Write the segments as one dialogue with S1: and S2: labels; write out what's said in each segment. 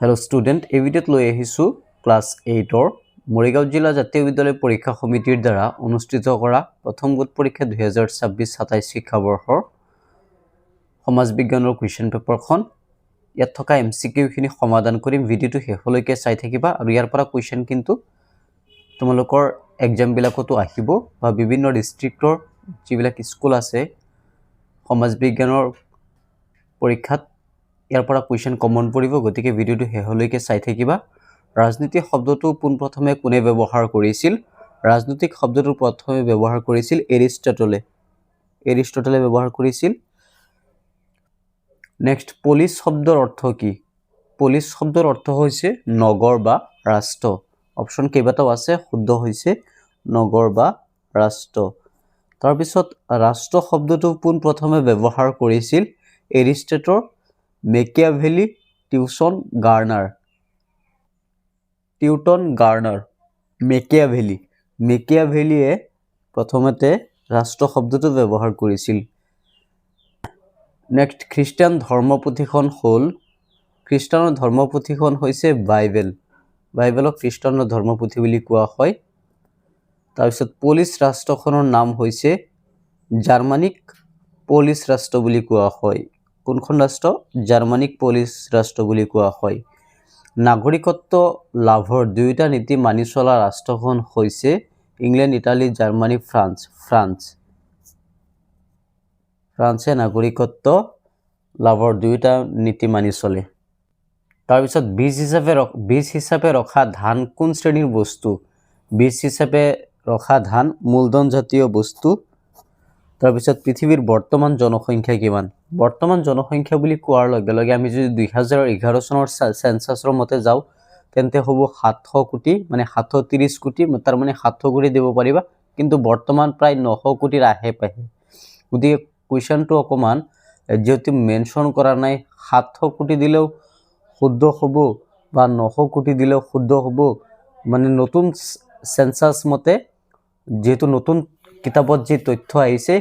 S1: hello student এই ভিডিওত লৈ আহিছো ক্লাস 8 ৰ মৰিগাঁও জিলা জাতীয় বিদ্যালয় পৰীক্ষা সমিতিৰ দ্বাৰা অনুষ্ঠিত কৰা প্ৰথম গোট পৰীক্ষা 2026-27 শিক্ষাবৰ্ষৰ সমাজ বিজ্ঞানৰ কোৱেশ্চন পেপাৰখন ইয়াত থকা এমসিকিউ খিনি সমাধান কৰিম ভিডিওটো শেষলৈকে চাই থাকিবা আৰু ইয়াৰ পৰা কোৱেশ্চন কিন্তু তোমালোকৰ এক্সাম বিলাকতো আহিব বা বিভিন্ন ডিস্ট্ৰিক্টৰ যিবিলাক স্কুল আছে সমাজ বিজ্ঞানৰ পৰীক্ষাত ইয়াৰ পৰা কোৱেশ্চন কমন পৰিব গতিকে ভিডিওটো হেহলৈকে চাই থাকিবা ৰাজনীতি শব্দটো পোনপ্ৰথমে কোনে ব্যৱহাৰ কৰিছিল ৰাজনৈতিক শব্দটো প্ৰথমে ব্যৱহাৰ কৰিছিল এৰিষ্টটলে ব্যৱহাৰ কৰিছিল নেক্সট পুলিশ শব্দৰ অৰ্থ কি পুলিশ শব্দৰ অৰ্থ হৈছে নগৰ বা ৰাষ্ট্ৰ অপচন কেইবাটাও আছে শুদ্ধ হৈছে নগৰ বা ৰাষ্ট্ৰ তাৰ পিছত ৰাষ্ট্ৰ শব্দটো পোনপ্ৰথমে ব্যৱহাৰ কৰিছিল এৰিষ্টটল মেকিয়াভেলি টিউটন গাৰ্নাৰ মেকিয়াভেলিয়ে প্ৰথমতে ৰাষ্ট্ৰ শব্দটো ব্যৱহাৰ কৰিছিল নেক্সট খ্ৰীষ্টিয়ান ধৰ্মপুথিখন হ'ল খ্ৰীষ্টানৰ ধৰ্মপুথিখন হৈছে বাইবেলক খ্ৰীষ্টানৰ ধৰ্মপুথি বুলি কোৱা হয় তাৰ পিছত পলিছ ৰাষ্ট্ৰখনৰ নাম হৈছে জাৰ্মানিক পলিছ ৰাষ্ট্ৰ বুলি কোৱা হয় কোনখন ৰাষ্ট্ৰ জাৰ্মানিক পলিছ ৰাষ্ট্ৰ বুলি কোৱা হয় নাগৰিকত্ব লাভৰ দুইটা নীতি মানি চলা ৰাষ্ট্ৰখন হৈছে ইংলেণ্ড ইটালী জাৰ্মানী ফ্ৰান্সে নাগৰিকত্ব লাভৰ দুইটা নীতি মানি চলে তাৰ পিছত বীজ হিচাপে ৰখা ধান কোন শ্ৰেণীৰ বস্তু বীজ হিচাপে ৰখা ধান মূলধন জাতীয় বস্তু তাৰ পিছত পৃথিৱীৰ বৰ্তমান জনসংখ্যা কিমান বৰ্তমান জনসংখ্যা বুলি কোৱাৰ লগে লগে আমি যদি 2011 চনৰ সেন্সাছৰ মতে যাও তেন্তে হ'ব 700 কোটি মানে 730 কোটি তাৰ মানে 700 কোটি দিব পাৰিবা কিন্তু বৰ্তমান প্ৰায় 900 কোটিৰ আহে পাহে গতিকে কোৱেশ্চনটো অকমান যেহেতু মেনশন কৰা নাই 700 কোটি দিলেও শুদ্ধ হ'ব বা 900 কোটি দিলেও শুদ্ধ হ'ব মানে নতুন সেন্সাছ মতে যেহেতু নতুন কিতাপত যে তথ্য আহিছে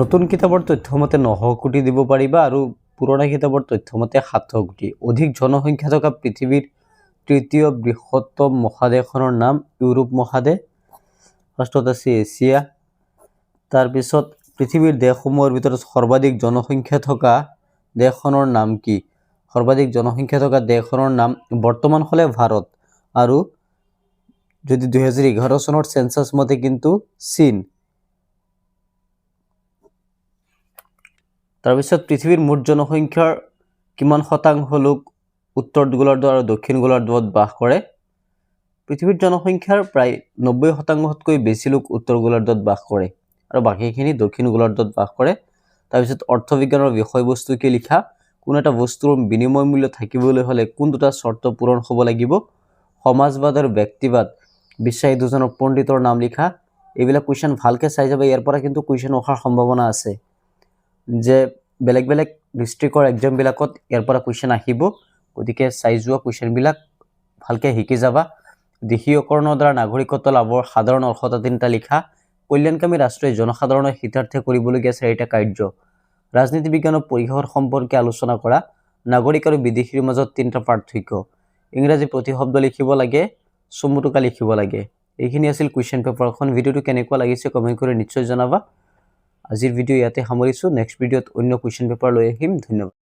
S1: নতুন কিতাপৰ তথ্য মতে 900 কোটি দিব পাৰিবা আৰু পুৰণা কিতাপৰ তথ্য মতে 700 কোটি অধিক জনসংখ্যা থকা পৃথিৱীৰ তৃতীয় বৃহত্তম মহাদেশৰ নাম ইউৰোপ মহাদেশ ফাৰ্ষ্টত আছে এছিয়া তাৰ পিছত পৃথিৱীৰ দেশসমূহৰ ভিতৰত সৰ্বাধিক জনসংখ্যা থকা দেশখনৰ নাম কি সৰ্বাধিক জনসংখ্যা থকা দেশখনৰ নাম বৰ্তমান হলে ভাৰত আৰু যদি 2011 চনৰ সেন্সাছ মতে কিন্তু চীন তাৰ পিছত পৃথিৱীৰ মুঠ জনসংখ্যাৰ কিমান শতাংশ লোক উত্তৰ গোলাৰ্ধ আৰু দক্ষিণ গোলাৰ্ধত বাস কৰে পৃথিৱীৰ জনসংখ্যাৰ প্ৰায় 90%তকৈ বেছি লোক উত্তৰ গোলাৰ্ধত বাস কৰে আৰু বাকিখিনি দক্ষিণ গোলাৰ্ধত বাস কৰে তাৰ পিছত অৰ্থবিজ্ঞানৰ বিষয়বস্তু কি লিখা কোন এটা বস্তুৰ বিনিময় মূল্য থাকিবলৈ হলে কোন দুটা শৰ্ত পূৰণ হ'ব লাগিব সমাজবাদ আৰু ব্যক্তিবাদ বিশ্বাসী দুজনৰ পণ্ডিতৰ নাম লিখা এইবিলাক কোৱেশ্চন ভালকে চাই যাবা ইয়াৰ পৰা কিন্তু কোৱেশ্চন অহাৰ সম্ভাৱনা আছে যে বেলেগ ডিস্ট্ৰিক্টৰ এক্সাম বিলাকত ইয়াৰ পৰা কোৱেশ্চন আহিব গতিকে চাই যোৱা কোৱেশ্চন বিলাক ভালকে শিকি যাবা দেশীয়কৰণৰ দ্বাৰা নাগৰিকত্ব লাভৰ সাধাৰণ অৰ্হতা তিনিটা লিখা কল্যাণকামী ৰাষ্ট্ৰই জনসাধাৰণৰ হিতাৰ্থে কৰিবলগীয়া চাৰিটা কাৰ্য ৰাজনীতি বিজ্ঞানৰ পৰিসৰ সম্পৰ্কে আলোচনা কৰা নাগৰিক আৰু বিদেশীৰ মাজত তিনিটা পাৰ্থক্য ইংৰাজী প্ৰতিশব্দ লিখিব লাগে চমুটোকা লিখিব লাগে এইখিনি আছিল কোৱেশ্চন পেপাৰখন ভিডিওটো কেনেকুৱা লাগিছে কমেন্ট কৰি নিশ্চয় জনাবা আজিৰ ভিডিও ইয়াতে সামৰিছো নেক্সট ভিডিওত অন্য কোৱেশ্চন পেপাৰ লৈ আহিম ধন্যবাদ